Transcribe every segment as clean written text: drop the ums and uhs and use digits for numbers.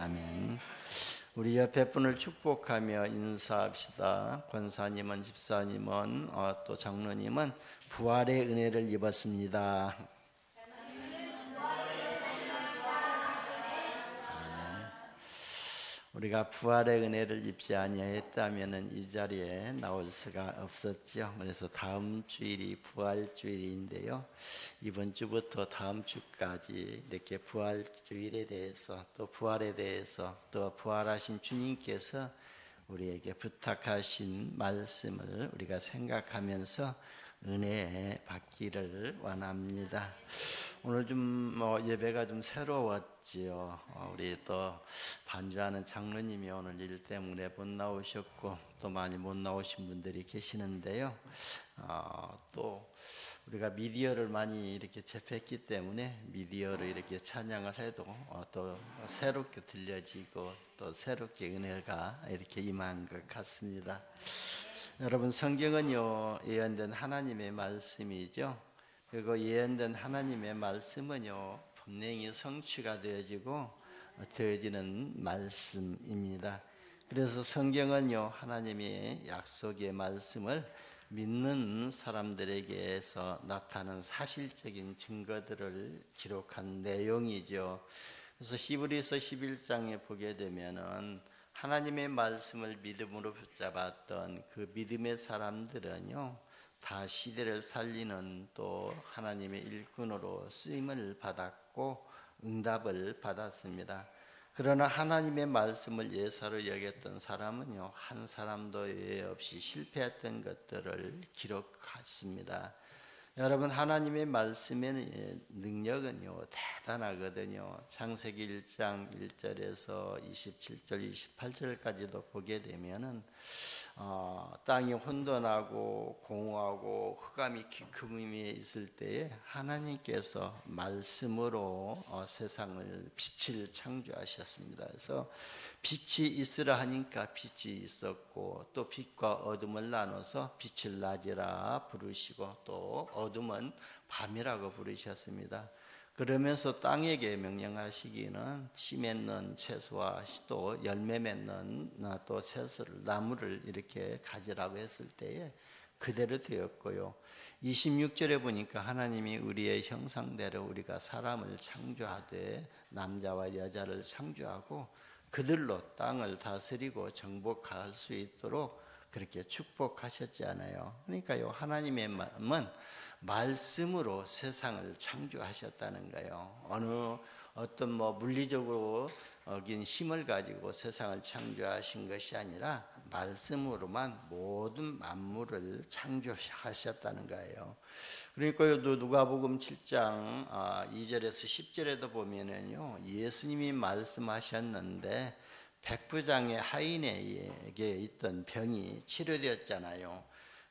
아멘. 우리 옆에 분을 축복하며 인사합시다. 권사님은, 집사님은, 또 장로님은 부활의 은혜를 입었습니다. 우리가 부활의 은혜를 입지 아니하였다면 이 자리에 나올 수가 없었죠. 그래서 다음 주일이 부활주일인데요. 이번 주부터 다음 주까지 이렇게 부활주일에 대해서, 또 부활에 대해서, 또 부활하신 주님께서 우리에게 부탁하신 말씀을 우리가 생각하면서 은혜 받기를 원합니다. 오늘 좀 예배가 좀 새로웠지요. 우리 또 반주하는 장로님이 오늘 일 때문에 못 나오셨고, 또 많이 못 나오신 분들이 계시는데요. 또 우리가 미디어를 많이 이렇게 접했기 때문에 미디어로 이렇게 찬양을 해도 또 새롭게 들려지고 또 새롭게 은혜가 이렇게 임한 것 같습니다. 여러분, 성경은요 예언된 하나님의 말씀이죠. 그리고 예언된 하나님의 말씀은요 분명히 성취가 되어지는 말씀입니다. 그래서 성경은요 하나님의 약속의 말씀을 믿는 사람들에게서 나타나는 사실적인 증거들을 기록한 내용이죠. 그래서 히브리서 11장에 보게 되면은 하나님의 말씀을 믿음으로 붙잡았던 그 믿음의 사람들은요 다 시대를 살리는 또 하나님의 일꾼으로 쓰임을 받았고 응답을 받았습니다. 그러나 하나님의 말씀을 예사로 여겼던 사람은요 한 사람도 예외 없이 실패했던 것들을 기록했습니다. 여러분, 하나님의 말씀의 능력은요 대단하거든요. 창세기 1장 1절에서 27절 28절까지도 보게 되면은 땅이 혼돈하고 공허하고 흑암이 깊음이 있을 때에 하나님께서 말씀으로 세상을 빛을 창조하셨습니다. 그래서 빛이 있으라 하니까 빛이 있었고, 또 빛과 어둠을 나눠서 빛을 낮이라 부르시고 또 어둠은 밤이라고 부르셨습니다. 그러면서 땅에게 명령하시기는 씨 맺는 채소와 또 열매 맺는 또 채소를, 나무를 이렇게 가지라고 했을 때에 그대로 되었고요. 26절에 보니까 하나님이 우리의 형상대로 우리가 사람을 창조하되 남자와 여자를 창조하고 그들로 땅을 다스리고 정복할 수 있도록 그렇게 축복하셨잖아요. 그러니까요 하나님의 마음은 말씀으로 세상을 창조하셨다는 거예요. 어떤 물리적으로 힘을 가지고 세상을 창조하신 것이 아니라 말씀으로만 모든 만물을 창조하셨다는 거예요. 그러니까 누가복음 7장 2절에서 10절에도 보면은요 예수님이 말씀하셨는데 백부장의 하인에게 있던 병이 치료되었잖아요.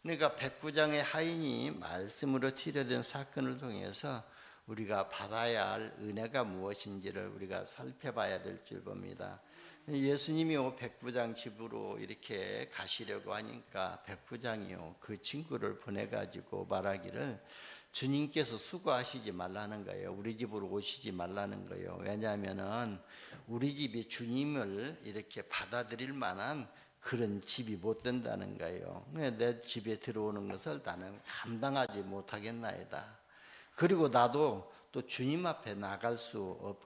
그러니까 백부장의 하인이 말씀으로 치료된 사건을 통해서 우리가 받아야 할 은혜가 무엇인지를 우리가 살펴봐야 될 줄 봅니다. 예수님이요 백부장 집으로 이렇게 가시려고 하니까 백부장이요 그 친구를 보내가지고 말하기를 주님께서 수고하시지 말라는 거예요. 우리 집으로 오시지 말라는 거예요. 왜냐하면은 우리 집이 주님을 이렇게 받아들일 만한 그런 집이 못 된다는 거예요. 내 집에 들어오는 것을 나는 감당하지 못하겠나이다. 그리고 나도 또 주님 앞에 나갈 수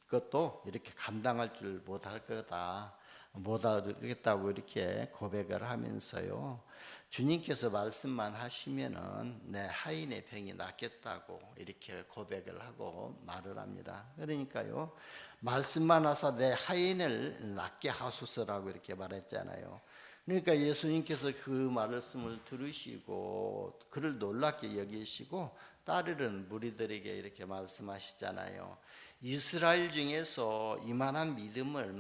것도 이렇게 감당할 줄 못할 거다. 못하겠다고 이렇게 고백을 하면서요. 주님께서 말씀만 하시면은 내 하인의 병이 낫겠다고 이렇게 고백을 하고 말을 합니다. 그러니까요. 말씀만 하사 내 하인을 낫게 하소서라고 이렇게 말했잖아요. 그러니까 예수님께서 그 말씀을 들으시고 그를 놀랍게 여기시고 따르는 무리들에게 이렇게 말씀하시잖아요. 이스라엘 중에서 이만한 믿음을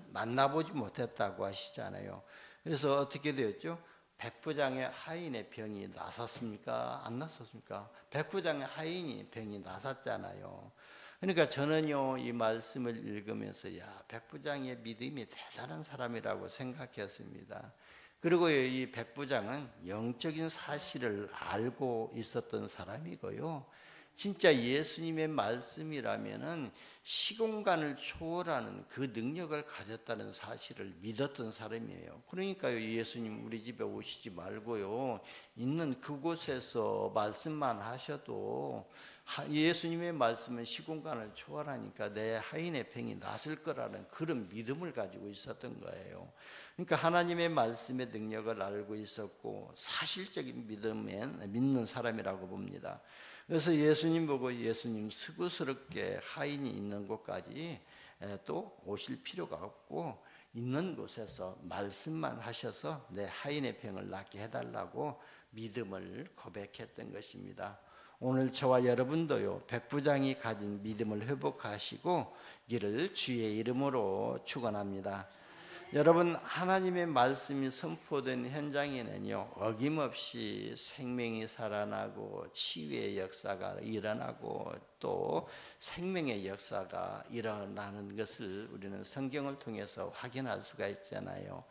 만나보지 못했다고 하시잖아요. 그래서 어떻게 되었죠? 백부장의 하인의 병이 나섰습니까? 안 나섰습니까? 백부장의 하인이 병이 나섰잖아요. 그러니까 저는요 이 말씀을 읽으면서 백부장의 믿음이 대단한 사람이라고 생각했습니다. 그리고 이 백부장은 영적인 사실을 알고 있었던 사람이고요. 진짜 예수님의 말씀이라면은 시공간을 초월하는 그 능력을 가졌다는 사실을 믿었던 사람이에요. 그러니까요, 예수님 우리 집에 오시지 말고요, 있는 그곳에서 말씀만 하셔도 예수님의 말씀은 시공간을 초월하니까 내 하인의 병이 낫을 거라는 그런 믿음을 가지고 있었던 거예요. 그러니까 하나님의 말씀의 능력을 알고 있었고 사실적인 믿음에 믿는 사람이라고 봅니다. 그래서 예수님 보고 예수님 스그스럽게 하인이 있는 곳까지 또 오실 필요가 없고 있는 곳에서 말씀만 하셔서 내 하인의 병을 낫게 해달라고 믿음을 고백했던 것입니다. 오늘 저와 여러분도요, 백부장이 가진 믿음을 회복하시고 이를 주의 이름으로 축원합니다. 여러분, 하나님의 말씀이 선포된 현장에는요, 어김없이 생명이 살아나고 치유의 역사가 일어나고 또 생명의 역사가 일어나는 것을 우리는 성경을 통해서 확인할 수가 있잖아요.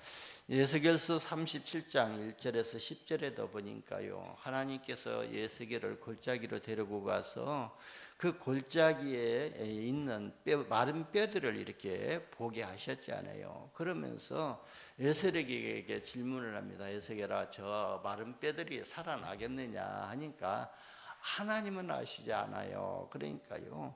에스겔서 37장 1절에서 10절에도 보니까요, 하나님께서 에스겔을 골짜기로 데리고 가서 그 골짜기에 있는 마른 뼈들을 이렇게 보게 하셨잖아요. 그러면서 에스겔에게 질문을 합니다. 에스겔아, 저 마른 뼈들이 살아나겠느냐 하니까 하나님은 아시지 않아요. 그러니까요,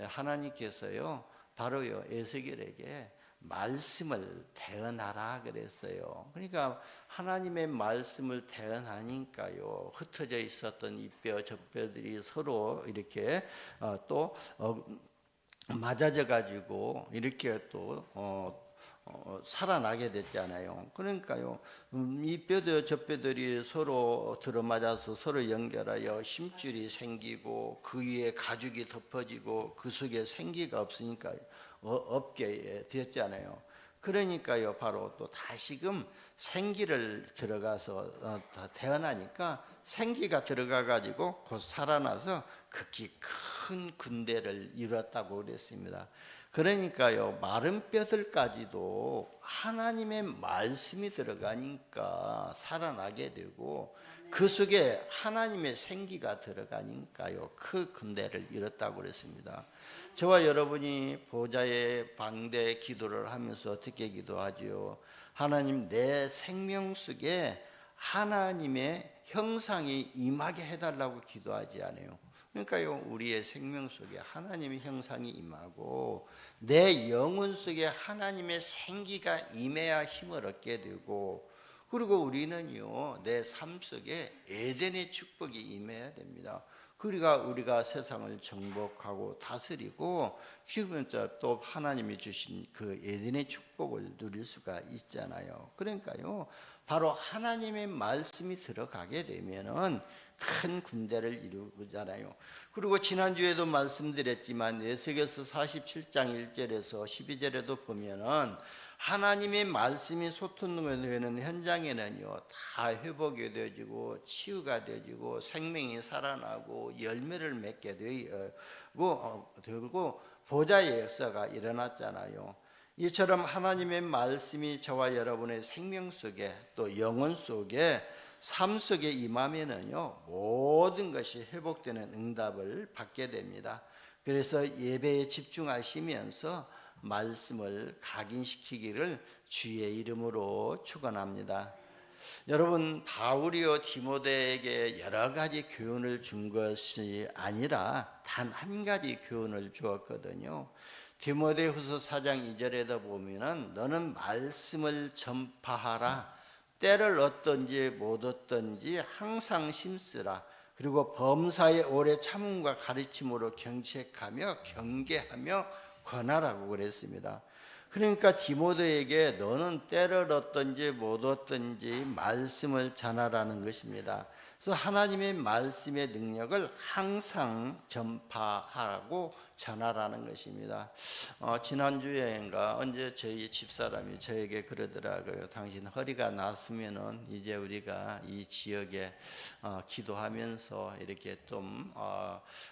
하나님께서요 바로요 에스겔에게 말씀을 대언하라 그랬어요. 그러니까 하나님의 말씀을 대언하니까요, 흩어져 있었던 이 뼈 저 뼈들이 서로 이렇게 또 맞아져 가지고 이렇게 또 살아나게 됐잖아요. 그러니까요, 이 뼈들 저 뼈들이 서로 들어맞아서 서로 연결하여 힘줄이 생기고 그 위에 가죽이 덮어지고 그 속에 생기가 없으니까 없게 되었잖아요. 그러니까요, 바로 또 다시금 생기를 들어가서 태어나니까 생기가 들어가 가지고 곧 살아나서 극히 큰 군대를 이뤘다고 그랬습니다. 그러니까요, 마른 뼈들까지도 하나님의 말씀이 들어가니까 살아나게 되고 그 속에 하나님의 생기가 들어가니까요, 그 군대를 이뤘다고 그랬습니다. 저와 여러분이 보좌의 방대 기도를 하면서 어떻게 기도하지요? 하나님, 내 생명 속에 하나님의 형상이 임하게 해달라고 기도하지 않아요. 그러니까요, 우리의 생명 속에 하나님의 형상이 임하고 내 영혼 속에 하나님의 생기가 임해야 힘을 얻게 되고, 그리고 우리는요, 내 삶 속에 에덴의 축복이 임해야 됩니다. 그러니까 우리가 세상을 정복하고 다스리고 키우면서 또 하나님이 주신 그 에덴의 축복을 누릴 수가 있잖아요. 그러니까요, 바로 하나님의 말씀이 들어가게 되면은 큰 군대를 이루잖아요. 그리고 지난주에도 말씀드렸지만 에스겔서 47장 1절에서 12절에도 보면은 하나님의 말씀이 소통되는 현장에는요, 다 회복이 되어지고 치유가 되어지고 생명이 살아나고 열매를 맺게 되고 보좌의 역사가 일어났잖아요. 이처럼 하나님의 말씀이 저와 여러분의 생명 속에 또 영혼 속에 삶 속에 임하면은요, 모든 것이 회복되는 응답을 받게 됩니다. 그래서 예배에 집중하시면서 말씀을 각인시키기를 주의 이름으로 축원합니다. 여러분, 바울이요 디모데에게 여러 가지 교훈을 준 것이 아니라 단 한 가지 교훈을 주었거든요. 디모데후서 4장 2절에도 보면은 너는 말씀을 전파하라. 때를 얻든지 못 얻든지 항상 힘쓰라. 그리고 범사에 오래 참음과 가르침으로 경책하며 경계하며 권하라고 그랬습니다. 그러니까 디모데에게 너는 때를 얻든지 못 얻든지 말씀을 전하라는 것입니다. 그래서 하나님의 말씀의 능력을 항상 전파하라고 전하라는 것입니다. 지난주에인가 언제 저희 집사람이 저에게 그러더라고요. 당신 허리가 났으면은 이제 우리가 이 지역에 기도하면서 이렇게 좀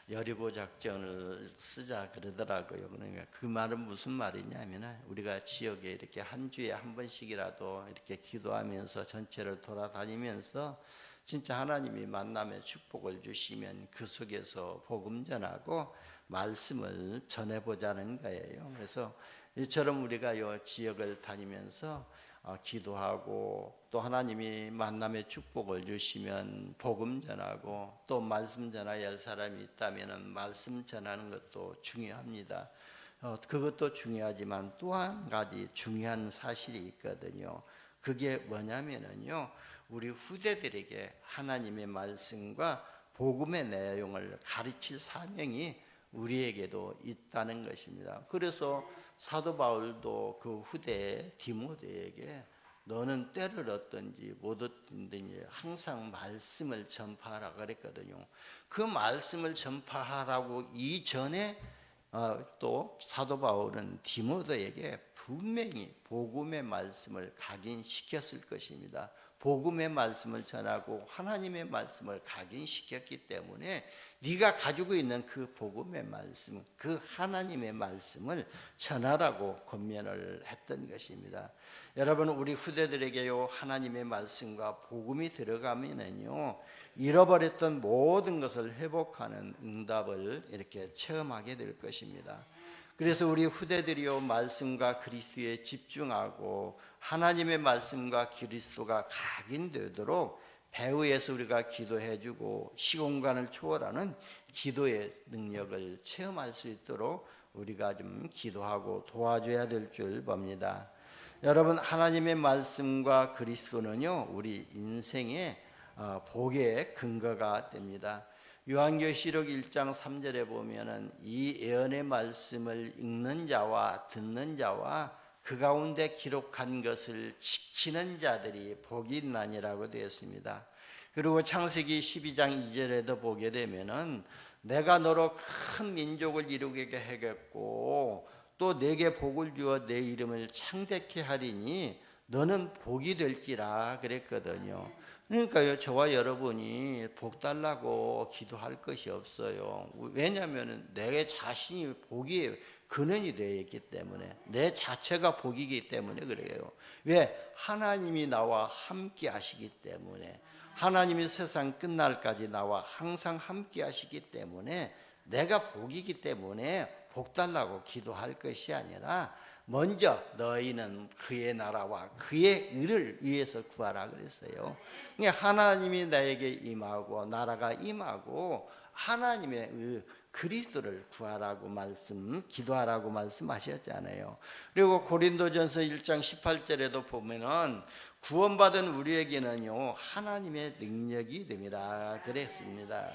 여리고 작전을 쓰자 그러더라고요. 그러니까 그 말은 무슨 말이냐면은 우리가 지역에 이렇게 한 주에 한 번씩이라도 이렇게 기도하면서 전체를 돌아다니면서 진짜 하나님이 만남의 축복을 주시면 그 속에서 복음 전하고 말씀을 전해보자는 거예요. 그래서 이처럼 우리가 이 지역을 다니면서 기도하고 또 하나님이 만남의 축복을 주시면 복음 전하고 또 말씀 전해야 할 사람이 있다면 말씀 전하는 것도 중요합니다. 그것도 중요하지만 또 한 가지 중요한 사실이 있거든요. 그게 뭐냐면요, 우리 후대들에게 하나님의 말씀과 복음의 내용을 가르칠 사명이 우리에게도 있다는 것입니다. 그래서 사도 바울도 그 후대 디모데에게 너는 때를 얻든지 못 얻든지 항상 말씀을 전파하라 그랬거든요. 그 말씀을 전파하라고 이전에 또 사도 바울은 디모데에게 분명히 복음의 말씀을 각인시켰을 것입니다. 복음의 말씀을 전하고 하나님의 말씀을 각인시켰기 때문에 네가 가지고 있는 그 복음의 말씀, 그 하나님의 말씀을 전하라고 권면을 했던 것입니다. 여러분, 우리 후대들에게요, 하나님의 말씀과 복음이 들어가면은요, 잃어버렸던 모든 것을 회복하는 응답을 이렇게 체험하게 될 것입니다. 그래서 우리 후대들이요, 말씀과 그리스도에 집중하고 하나님의 말씀과 그리스도가 각인되도록 배후에서 우리가 기도해주고 시공간을 초월하는 기도의 능력을 체험할 수 있도록 우리가 좀 기도하고 도와줘야 될 줄 봅니다. 여러분, 하나님의 말씀과 그리스도는요, 우리 인생의 복의 근거가 됩니다. 요한계시록 1장 3절에 보면은 이 예언의 말씀을 읽는 자와 듣는 자와 그 가운데 기록한 것을 지키는 자들이 복이 있나니라고 되어 있습니다. 그리고 창세기 12장 2절에도 보게 되면은 내가 너로 큰 민족을 이루게 하겠고 또 내게 복을 주어 내 이름을 창대케 하리니 너는 복이 될지라 그랬거든요. 그러니까요, 저와 여러분이 복 달라고 기도할 것이 없어요. 왜냐하면 내 자신이 복의 근원이 되어 있기 때문에, 내 자체가 복이기 때문에 그래요. 왜? 하나님이 나와 함께 하시기 때문에, 하나님이 세상 끝날까지 나와 항상 함께 하시기 때문에 내가 복이기 때문에 복 달라고 기도할 것이 아니라 먼저 너희는 그의 나라와 그의 의를 위해서 구하라 그랬어요. 하나님이 나에게 임하고 나라가 임하고 하나님의 그리스도를 구하라고 기도하라고 말씀하셨잖아요. 그리고 고린도전서 1장 18절에도 보면은 구원받은 우리에게는요, 하나님의 능력이 됩니다 그랬습니다.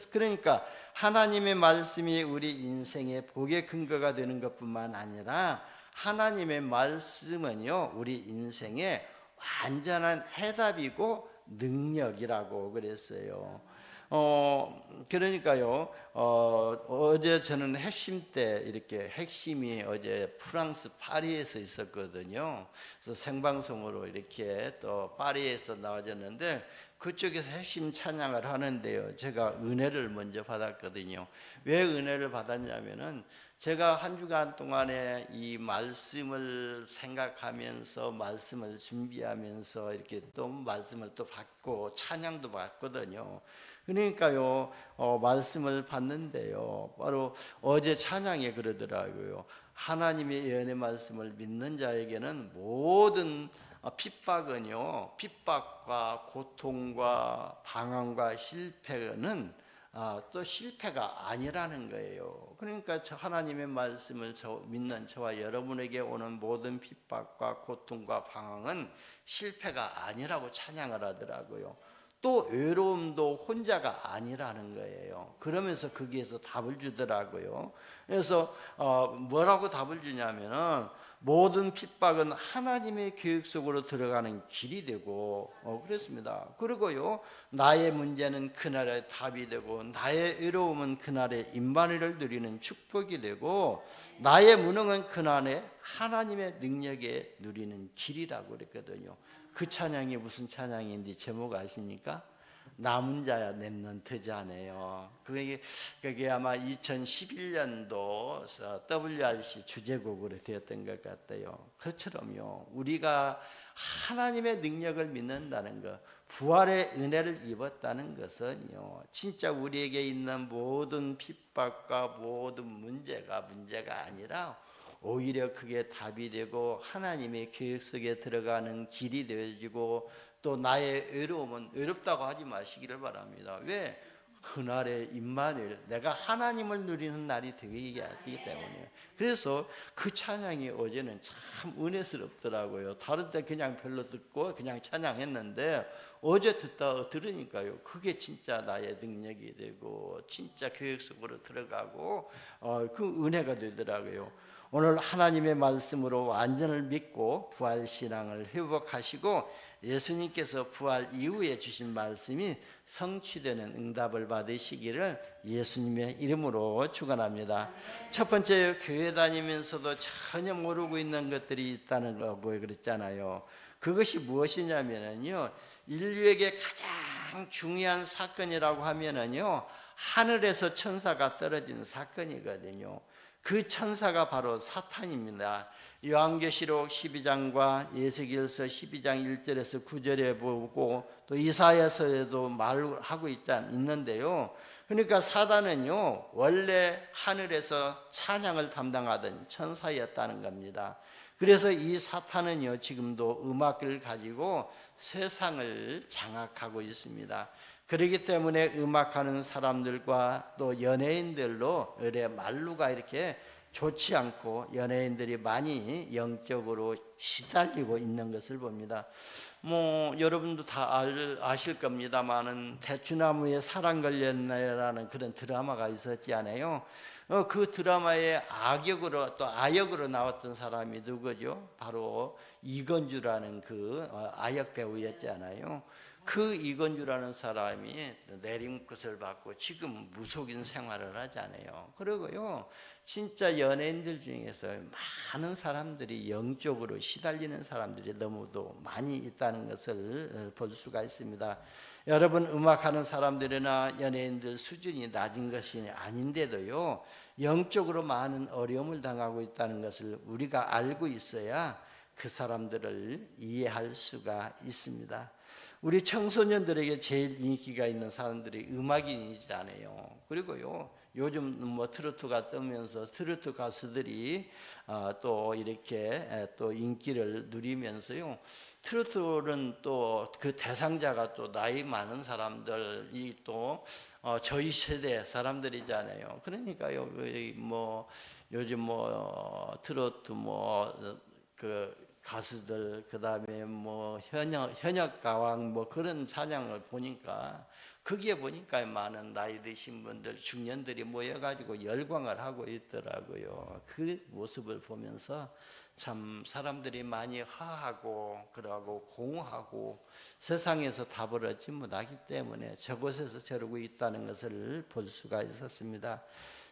그러니까 하나님의 말씀이 우리 인생의 복의 근거가 되는 것뿐만 아니라 하나님의 말씀은요, 우리 인생의 완전한 해답이고 능력이라고 그랬어요. 그러니까요, 어제 저는 핵심 때 이렇게 핵심이 어제 프랑스 파리에서 있었거든요. 그래서 생방송으로 이렇게 또 파리에서 나와졌는데 그쪽에서 핵심 찬양을 하는데요, 제가 은혜를 먼저 받았거든요. 왜 은혜를 받았냐면은 제가 한 주간 동안에 이 말씀을 생각하면서 말씀을 준비하면서 이렇게 또 말씀을 또 받고 찬양도 받거든요. 그러니까요, 말씀을 받는데요, 바로 어제 찬양에 그러더라고요. 하나님의 예언의 말씀을 믿는 자에게는 모든 핍박은요, 핍박과 고통과 방황과 실패는 또 실패가 아니라는 거예요. 그러니까 하나님의 말씀을 믿는 저와 여러분에게 오는 모든 핍박과 고통과 방황은 실패가 아니라고 찬양을 하더라고요. 또 외로움도 혼자가 아니라는 거예요. 그러면서 거기에서 답을 주더라고요. 그래서 뭐라고 답을 주냐면은 모든 핍박은 하나님의 계획 속으로 들어가는 길이 되고 그랬습니다. 그리고요, 나의 문제는 그날의 답이 되고 나의 외로움은 그날의 임만을 누리는 축복이 되고 나의 무능은 그날의 하나님의 능력에 누리는 길이라고 그랬거든요. 그 찬양이 무슨 찬양인지 제목 아십니까? 남은 자야 랩넌트잖아요. 그게 아마 2011년도 WRC 주제곡으로 되었던 것 같아요. 그처럼요, 우리가 하나님의 능력을 믿는다는 것, 부활의 은혜를 입었다는 것은요, 진짜 우리에게 있는 모든 핍박과 모든 문제가 아니라 오히려 그게 답이 되고 하나님의 계획 속에 들어가는 길이 되어지고, 또 나의 외로움은 외롭다고 하지 마시기를 바랍니다. 왜? 그날의 임마누엘, 내가 하나님을 누리는 날이 되기 때문에. 그래서 그 찬양이 어제는 참 은혜스럽더라고요. 다른 때 그냥 별로 듣고 그냥 찬양했는데 어제 들으니까요, 그게 진짜 나의 능력이 되고 진짜 계획 속으로 들어가고 그 은혜가 되더라고요. 오늘 하나님의 말씀으로 완전을 믿고 부활신앙을 회복하시고, 예수님께서 부활 이후에 주신 말씀이 성취되는 응답을 받으시기를 예수님의 이름으로 축원합니다. 첫 번째, 교회 다니면서도 전혀 모르고 있는 것들이 있다는 거고 그랬잖아요. 그것이 무엇이냐면요, 인류에게 가장 중요한 사건이라고 하면은요, 하늘에서 천사가 떨어진 사건이거든요. 그 천사가 바로 사탄입니다. 요한계시록 12장과 에스겔서 12장 1절에서 9절에 보고 또 이사야서에도 말하고 있는데요. 그러니까 사단은요, 원래 하늘에서 찬양을 담당하던 천사였다는 겁니다. 그래서 이 사탄은요, 지금도 음악을 가지고 세상을 장악하고 있습니다. 그렇기 때문에 음악하는 사람들과 또 연예인들로 말루가 이렇게 좋지 않고 연예인들이 많이 영적으로 시달리고 있는 것을 봅니다. 여러분도 다 아실 겁니다만은 대추나무에 사랑 걸렸나요라는 그런 드라마가 있었지 않아요? 그 드라마에 아역으로 나왔던 사람이 누구죠? 바로 이건주라는 그 아역 배우였잖아요. 그 이건주라는 사람이 내림굿을 받고 지금 무속인 생활을 하잖아요. 그리고요, 진짜 연예인들 중에서 많은 사람들이 영적으로 시달리는 사람들이 너무도 많이 있다는 것을 볼 수가 있습니다. 여러분, 음악하는 사람들이나 연예인들 수준이 낮은 것이 아닌데도요, 영적으로 많은 어려움을 당하고 있다는 것을 우리가 알고 있어야 그 사람들을 이해할 수가 있습니다. 우리 청소년들에게 제일 인기가 있는 사람들이 음악인이잖아요. 그리고요, 요즘 트로트가 뜨면서 트로트 가수들이 또 이렇게 또 인기를 누리면서요, 트로트는 또 그 대상자가 또 나이 많은 사람들이 또 저희 세대 사람들이잖아요. 그러니까요, 요즘 트로트 그 가수들, 그 다음에 현역 가왕 그런 찬양을 보니까, 거기에 보니까 많은 나이 드신 분들, 중년들이 모여가지고 열광을 하고 있더라고요. 그 모습을 보면서 참 사람들이 많이 화하고 그러고 공허하고 세상에서 답을 얻지 못하기 때문에 저곳에서 저러고 있다는 것을 볼 수가 있었습니다.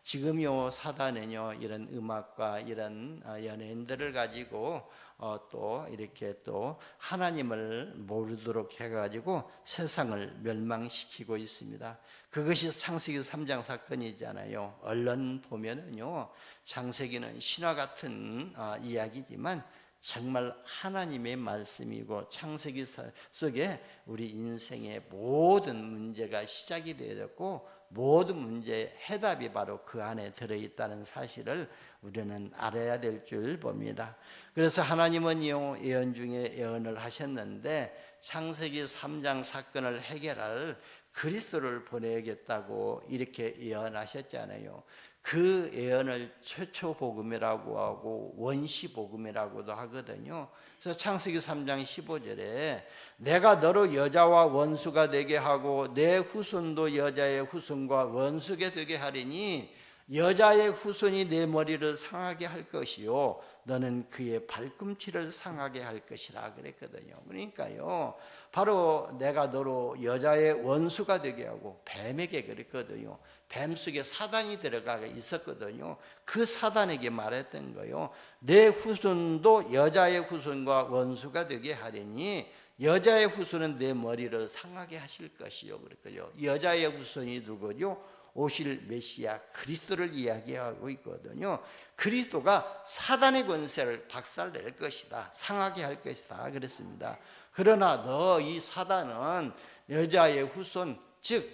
지금요, 사단은요, 이런 음악과 이런 연예인들을 가지고 또 이렇게 또 하나님을 모르도록 해가지고 세상을 멸망시키고 있습니다. 그것이 창세기 3장 사건이잖아요. 얼른 보면은요, 창세기는 신화 같은 이야기지만 정말 하나님의 말씀이고, 창세기 속에 우리 인생의 모든 문제가 시작이 되었고, 모든 문제의 해답이 바로 그 안에 들어있다는 사실을 우리는 알아야 될 줄 봅니다. 그래서 하나님은요, 예언 중에 예언을 하셨는데 창세기 3장 사건을 해결할 그리스도를 보내겠다고 이렇게 예언하셨잖아요. 그 예언을 최초 복음이라고 하고 원시 복음이라고도 하거든요. 그래서 창세기 3장 15절에 내가 너로 여자와 원수가 되게 하고 내 후손도 여자의 후손과 원수가 되게 하리니 여자의 후손이 내 머리를 상하게 할 것이요 너는 그의 발꿈치를 상하게 할 것이라 그랬거든요. 그러니까요, 바로 내가 너로 여자의 원수가 되게 하고, 뱀에게 그랬거든요. 뱀 속에 사단이 들어가 있었거든요. 그 사단에게 말했던 거예요. 내 후손도 여자의 후손과 원수가 되게 하리니 여자의 후손은 내 머리를 상하게 하실 것이요. 그랬거든요. 여자의 후손이 누구요? 오실 메시아 그리스도를 이야기하고 있거든요. 그리스도가 사단의 권세를 박살낼 것이다. 상하게 할 것이다. 그랬습니다. 그러나 너 이 사단은 여자의 후손, 즉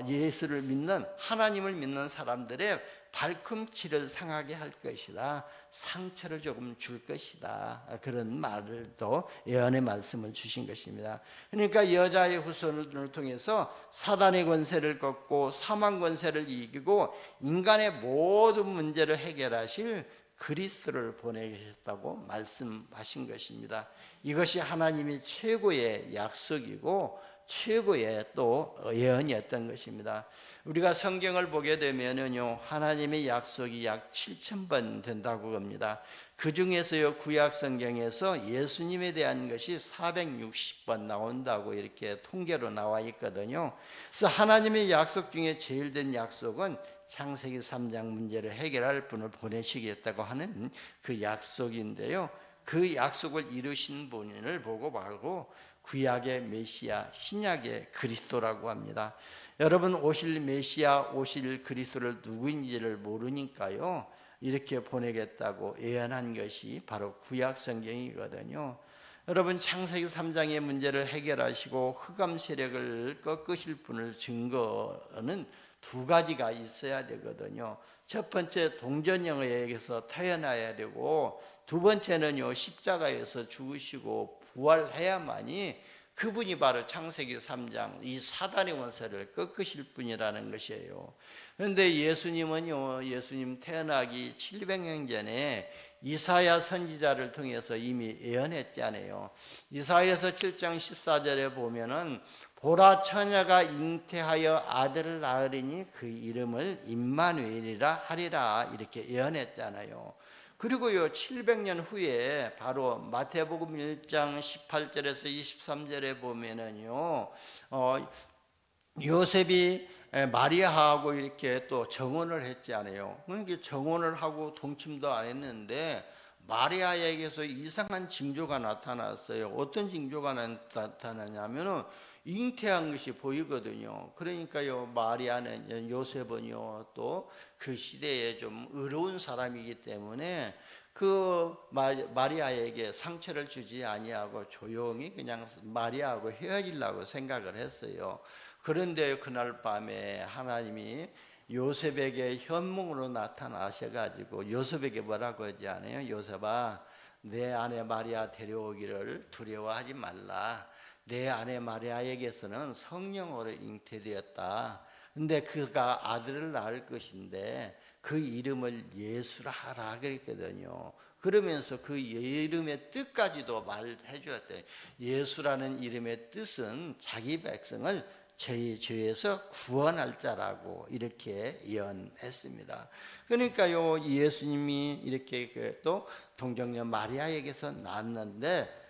예수를 믿는, 하나님을 믿는 사람들의 발꿈치를 상하게 할 것이다. 상처를 조금 줄 것이다. 그런 말을 또 예언의 말씀을 주신 것입니다. 그러니까 여자의 후손을 통해서 사단의 권세를 꺾고 사망 권세를 이기고 인간의 모든 문제를 해결하실 그리스도를 보내셨다고 말씀하신 것입니다. 이것이 하나님의 최고의 약속이고 최고의 또 예언이었던 것입니다. 우리가 성경을 보게 되면은요, 하나님의 약속이 약 7,000번 된다고 합니다. 그 중에서요, 구약 성경에서 예수님에 대한 것이 460번 나온다고 이렇게 통계로 나와 있거든요. 그래서 하나님의 약속 중에 제일 된 약속은 창세기 3장 문제를 해결할 분을 보내시겠다고 하는 그 약속인데요. 그 약속을 이루신 분을 보고 말고 구약의 메시아, 신약의 그리스도라고 합니다. 여러분, 오실 메시아, 오실 그리스도를 누구인지를 모르니까요, 이렇게 보내겠다고 예언한 것이 바로 구약 성경이거든요. 여러분, 창세기 3장의 문제를 해결하시고 흑암 세력을 꺾으실 분을 증거는 두 가지가 있어야 되거든요. 첫 번째, 동전영에게서 태어나야 되고, 두 번째는요, 십자가에서 죽으시고 부활해야만이 그분이 바로 창세기 3장 이 사단의 원세를 꺾으실 분이라는 것이에요. 그런데 예수님은요, 예수님 태어나기 700년 전에 이사야 선지자를 통해서 이미 예언했잖아요. 이사야서 7장 14절에 보면은 보라, 처녀가 잉태하여 아들을 낳으리니 그 이름을 임마누엘이라 하리라, 이렇게 예언했잖아요. 그리고요, 700년 후에 바로 마태복음 1장 18절에서 23절에 보면은요, 요셉이 마리아하고 이렇게 또 정혼을 했잖아요. 그러니까 정혼을 하고 동침도 안 했는데 마리아에게서 이상한 징조가 나타났어요. 어떤 징조가 나타나냐면은 잉태한 것이 보이거든요. 그러니까요, 마리아는, 요셉은요, 또 그 시대에 좀 의로운 사람이기 때문에 그 마리아에게 상처를 주지 아니하고 조용히 그냥 마리아하고 헤어지려고 생각을 했어요. 그런데 그날 밤에 하나님이 요셉에게 현몽으로 나타나셔가지고 요셉에게 뭐라고 하지 않아요? 요셉아, 내 아내 마리아 데려오기를 두려워하지 말라. 내 아내 마리아에게서는 성령으로 잉태되었다. 근데 그가 아들을 낳을 것인데 그 이름을 예수라 하라 그랬거든요. 그러면서 그 이름의 뜻까지도 말해 주었대요. 예수라는 이름의 뜻은 자기 백성을 저희 죄에서 구원할 자라고 이렇게 예언했습니다. 그러니까요, 예수님이 이렇게 또 동정녀 마리아에게서 낳았는데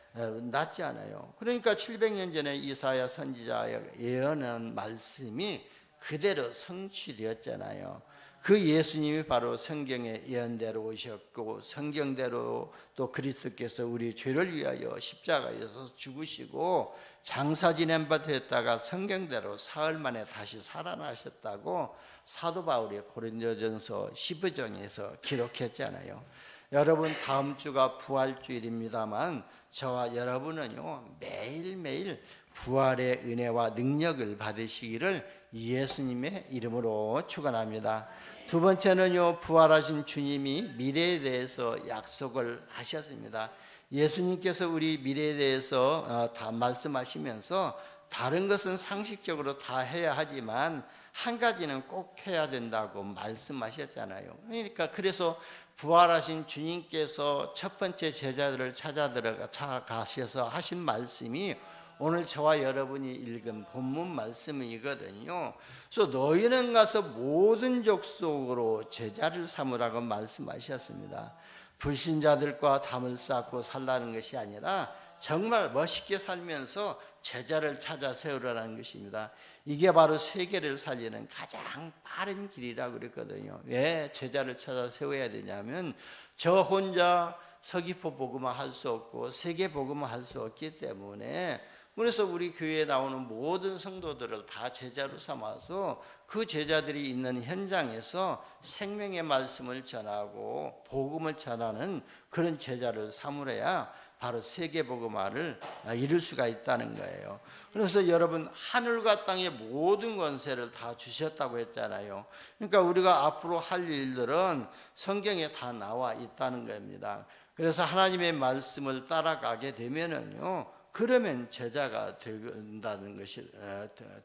낫지 않아요. 그러니까 700년 전에 이사야 선지자의 예언한 말씀이 그대로 성취되었잖아요. 그 예수님이 바로 성경의 예언대로 오셨고 성경대로 또 그리스도께서 우리 죄를 위하여 십자가에서 죽으시고 장사 지낸 바 되었다가 성경대로 사흘 만에 다시 살아나셨다고 사도 바울이 고린도전서 15장에서 기록했잖아요. 여러분, 다음 주가 부활주일입니다만 저와 여러분은요, 매일매일 부활의 은혜와 능력을 받으시기를 예수님의 이름으로 축원합니다. 두 번째는요, 부활하신 주님이 미래에 대해서 약속을 하셨습니다. 예수님께서 우리 미래에 대해서 다 말씀하시면서 다른 것은 상식적으로 다 해야 하지만 한 가지는 꼭 해야 된다고 말씀하셨잖아요. 그러니까 그래서 부활하신 주님께서 첫 번째 제자들을 찾아가셔서 하신 말씀이 오늘 저와 여러분이 읽은 본문 말씀이거든요. 그래서 너희는 가서 모든 족속으로 제자를 삼으라고 말씀하셨습니다. 불신자들과 담을 쌓고 살라는 것이 아니라 정말 멋있게 살면서 제자를 찾아 세우라는 것입니다. 이게 바로 세계를 살리는 가장 빠른 길이라고 그랬거든요. 왜 제자를 찾아 세워야 되냐면 저 혼자 서귀포 복음화 할 수 없고 세계 복음화 할 수 없기 때문에 그래서 우리 교회에 나오는 모든 성도들을 다 제자로 삼아서 그 제자들이 있는 현장에서 생명의 말씀을 전하고 복음을 전하는 그런 제자를 삼으려야 바로 세계복음화를 이룰 수가 있다는 거예요. 그래서 여러분, 하늘과 땅의 모든 권세를 다 주셨다고 했잖아요. 그러니까 우리가 앞으로 할 일들은 성경에 다 나와 있다는 겁니다. 그래서 하나님의 말씀을 따라가게 되면은요, 그러면 제자가 된다는 것이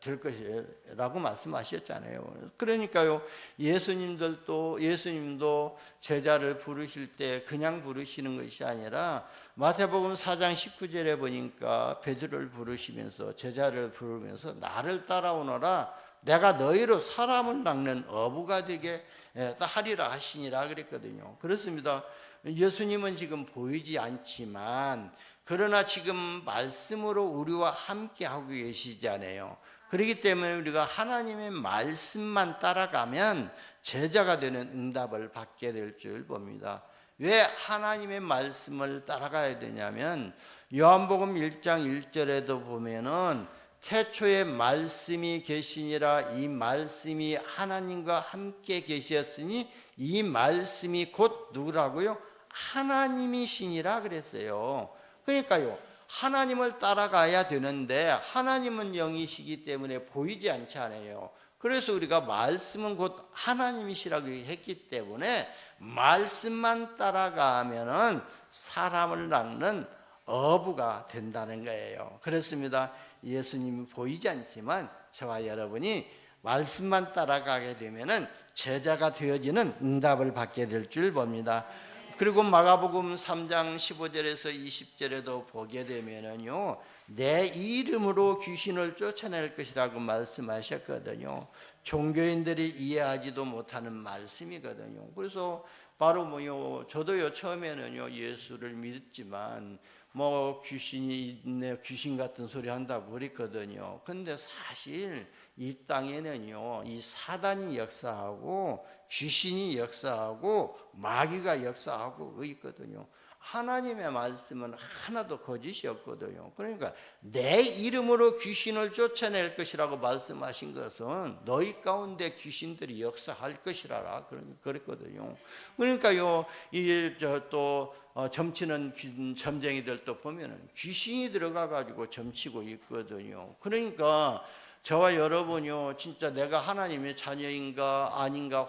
될 것이라고 말씀하셨잖아요. 그러니까요, 예수님도 제자를 부르실 때 그냥 부르시는 것이 아니라 마태복음 4장 19절에 보니까 베드로를 부르시면서, 제자를 부르면서 나를 따라오너라, 내가 너희로 사람을 낚는 어부가 되게 하리라 하시니라 그랬거든요. 그렇습니다. 예수님은 지금 보이지 않지만 그러나 지금 말씀으로 우리와 함께 하고 계시잖아요. 그렇기 때문에 우리가 하나님의 말씀만 따라가면 제자가 되는 응답을 받게 될 줄 봅니다. 왜 하나님의 말씀을 따라가야 되냐면 요한복음 1장 1절에도 보면은 태초에 말씀이 계시니라, 이 말씀이 하나님과 함께 계셨으니 이 말씀이 곧 누구라고요? 하나님이시니라 그랬어요. 그러니까요, 하나님을 따라가야 되는데 하나님은 영이시기 때문에 보이지 않잖아요. 그래서 우리가 말씀은 곧 하나님이시라고 했기 때문에 말씀만 따라가면은 사람을 낚는 어부가 된다는 거예요. 그렇습니다. 예수님이 보이지 않지만 저와 여러분이 말씀만 따라가게 되면은 제자가 되어지는 응답을 받게 될 줄 봅니다. 그리고 마가복음 3장 15절에서 20절에도 보게 되면은요, 내 이름으로 귀신을 쫓아낼 것이라고 말씀하셨거든요. 종교인들이 이해하지도 못하는 말씀이거든요. 그래서 바로 저도요, 처음에는요, 예수를 믿었지만 귀신이 있네, 귀신 같은 소리 한다고 그랬거든요. 근데 사실 이 땅에는요, 이 사단이 역사하고 귀신이 역사하고 마귀가 역사하고 있거든요. 하나님의 말씀은 하나도 거짓이 없거든요. 그러니까 내 이름으로 귀신을 쫓아낼 것이라고 말씀하신 것은 너희 가운데 귀신들이 역사할 것이라라 그랬거든요. 그러니까요, 또 점치는 점쟁이들도 보면은 귀신이 들어가 가지고 점치고 있거든요. 그러니까 저와 여러분이요, 진짜 내가 하나님의 자녀인가 아닌가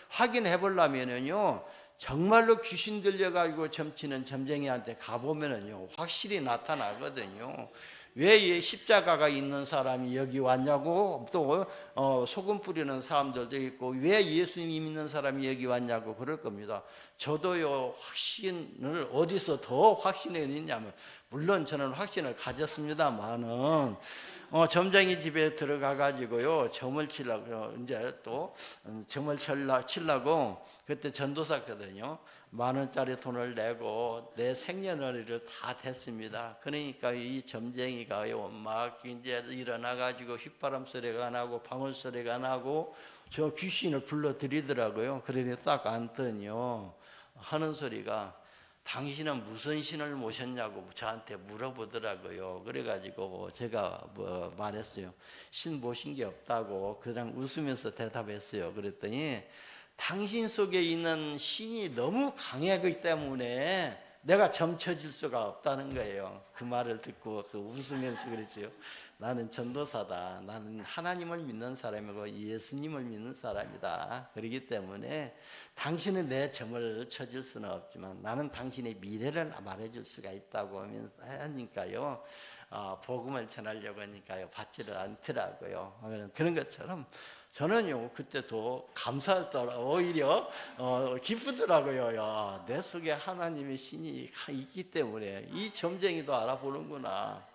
확인해 보려면은요, 정말로 귀신 들려가지고 점치는 점쟁이한테 가보면은요, 확실히 나타나거든요. 왜 십자가가 있는 사람이 여기 왔냐고, 또 소금 뿌리는 사람들도 있고, 왜 예수님 믿는 사람이 여기 왔냐고 그럴 겁니다. 저도요, 확신을 어디서 더 확신했냐면, 물론 저는 확신을 가졌습니다만은 점쟁이 집에 들어가 가지고요, 점을 치려고, 이제 또 점을 치려고, 그때 전도사거든요. 10,000원짜리 돈을 내고 내 생년월일을 다 댔습니다. 그러니까 이 점쟁이가요, 막 이제 일어나 가지고 휘바람 소리가 나고 방울 소리가 나고 저 귀신을 불러들이더라고요. 그래서 딱 앉더니요, 하는 소리가 당신은 무슨 신을 모셨냐고 저한테 물어보더라고요. 그래가지고 제가 말했어요. 신 모신 게 없다고 그냥 웃으면서 대답했어요. 그랬더니 당신 속에 있는 신이 너무 강하기 때문에 내가 점쳐질 수가 없다는 거예요. 그 말을 듣고 웃으면서 그랬죠. 나는 전도사다. 나는 하나님을 믿는 사람이고 예수님을 믿는 사람이다. 그렇기 때문에 당신은 내 점을 쳐줄 수는 없지만 나는 당신의 미래를 말해줄 수가 있다고 하니까요, 복음을 전하려고 하니까요, 받지를 않더라고요. 그런 것처럼 저는요, 그때 더 감사했더라. 오히려 기쁘더라고요. 야, 내 속에 하나님의 신이 있기 때문에 이 점쟁이도 알아보는구나.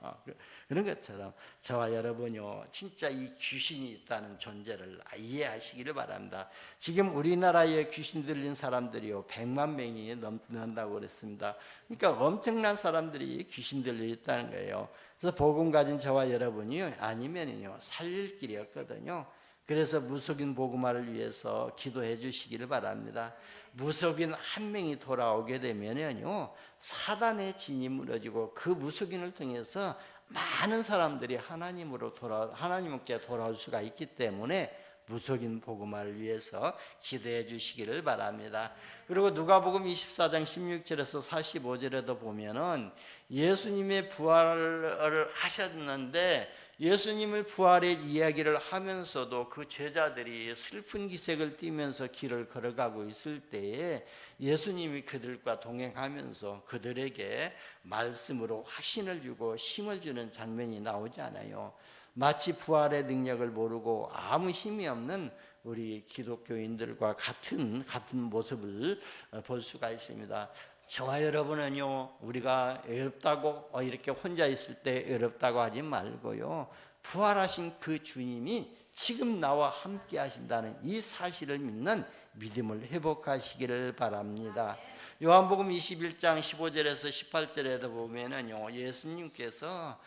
그런 것처럼 저와 여러분요, 진짜 이 귀신이 있다는 존재를 이해하시기를 바랍니다. 지금 우리나라에 귀신 들린 사람들이요, 100만 명이 넘는다고 그랬습니다. 그러니까 엄청난 사람들이 귀신 들려 있다는 거예요. 그래서 복음 가진 저와 여러분이 아니면요, 살릴 길이 없거든요. 그래서 무속인 복음화를 위해서 기도해 주시기를 바랍니다. 무속인 한 명이 돌아오게 되면요, 사단의 진이 무너지고 그 무속인을 통해서 많은 사람들이 하나님께 돌아올 수가 있기 때문에 무속인 복음화를 위해서 기도해 주시기를 바랍니다. 그리고 누가복음 24장 16절에서 45절에도 보면은 예수님의 부활을 하셨는데, 예수님을 부활의 이야기를 하면서도 그 제자들이 슬픈 기색을 띠면서 길을 걸어가고 있을 때에 예수님이 그들과 동행하면서 그들에게 말씀으로 확신을 주고 힘을 주는 장면이 나오지 않아요. 마치 부활의 능력을 모르고 아무 힘이 없는 우리 기독교인들과 같은 모습을 볼 수가 있습니다. 저와 여러분은요, 우리가 외롭다고 이렇게 혼자 있을 때 외롭다고 하지 말고요, 부활하신 그 주님이 지금 나와 함께 하신다는 이 사실을 믿는 믿음을 회복하시기를 바랍니다. 요한복음 21장 15절에서 18절에도 보면은요, 예수님께서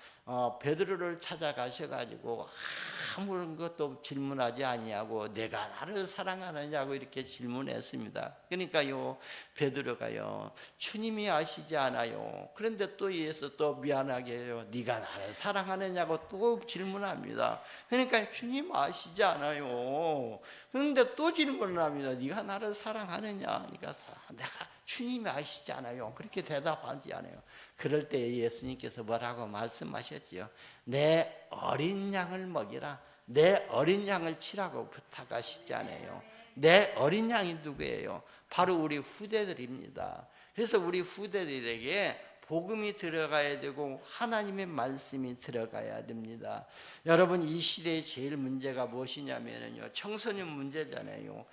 베드로를 찾아가셔가지고 아무것도 질문하지 아니하고 내가 나를 사랑하느냐고 이렇게 질문했습니다. 그러니까요, 베드로가요, 주님이 아시지 않아요. 그런데 또 예수 또 미안하게 해요. 네가 나를 사랑하느냐고 또 질문합니다. 그러니까 주님 아시지 않아요. 그런데 또 질문을 합니다. 네가 나를 사랑하느냐? 그러니까 내가 주님이 아시지 않아요. 그렇게 대답하지 않아요. 그럴 때 예수님께서 뭐라고 말씀하셨지요? 내 어린 양을 먹이라, 내 어린 양을 치라고 부탁하시지 않아요. 내 어린 양이 누구예요? 바로 우리 후대들입니다. 그래서 우리 후대들에게 복음이 들어가야 되고 하나님의 말씀이 들어가야 됩니다. 여러분, 이 시대의 제일 문제가 무엇이냐면요, 청소년 문제잖아요.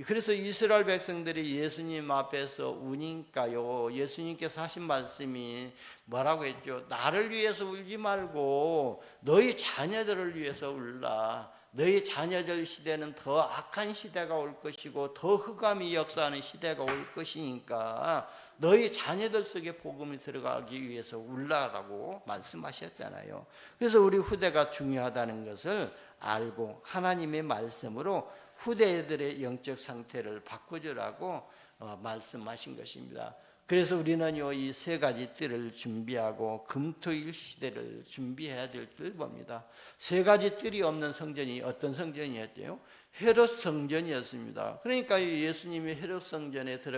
그래서 이스라엘 백성들이 예수님 앞에서 우니까요, 예수님께서 하신 말씀이 뭐라고 했죠? 나를 위해서 울지 말고 너희 자녀들을 위해서 울라. 너희 자녀들 시대는 더 악한 시대가 올 것이고 더 흑암이 역사하는 시대가 올 것이니까 너희 자녀들 속에 복음이 들어가기 위해서 울라라고 말씀하셨잖아요. 그래서 우리 후대가 중요하다는 것을 알고 하나님의 말씀으로 후대들의 영적 상태를 바꿔주라고 말씀하신 것입니다. 그래서 우리는요, 이 세 가지 뜰을 준비하고 금토일 시대를 준비해야 될 줄 봅니다. 세 가지 뜰이 없는 성전이 어떤 성전이었대요? 헤롯 성전이었습니다. 그러니까 예수님이 헤롯 성전에 들어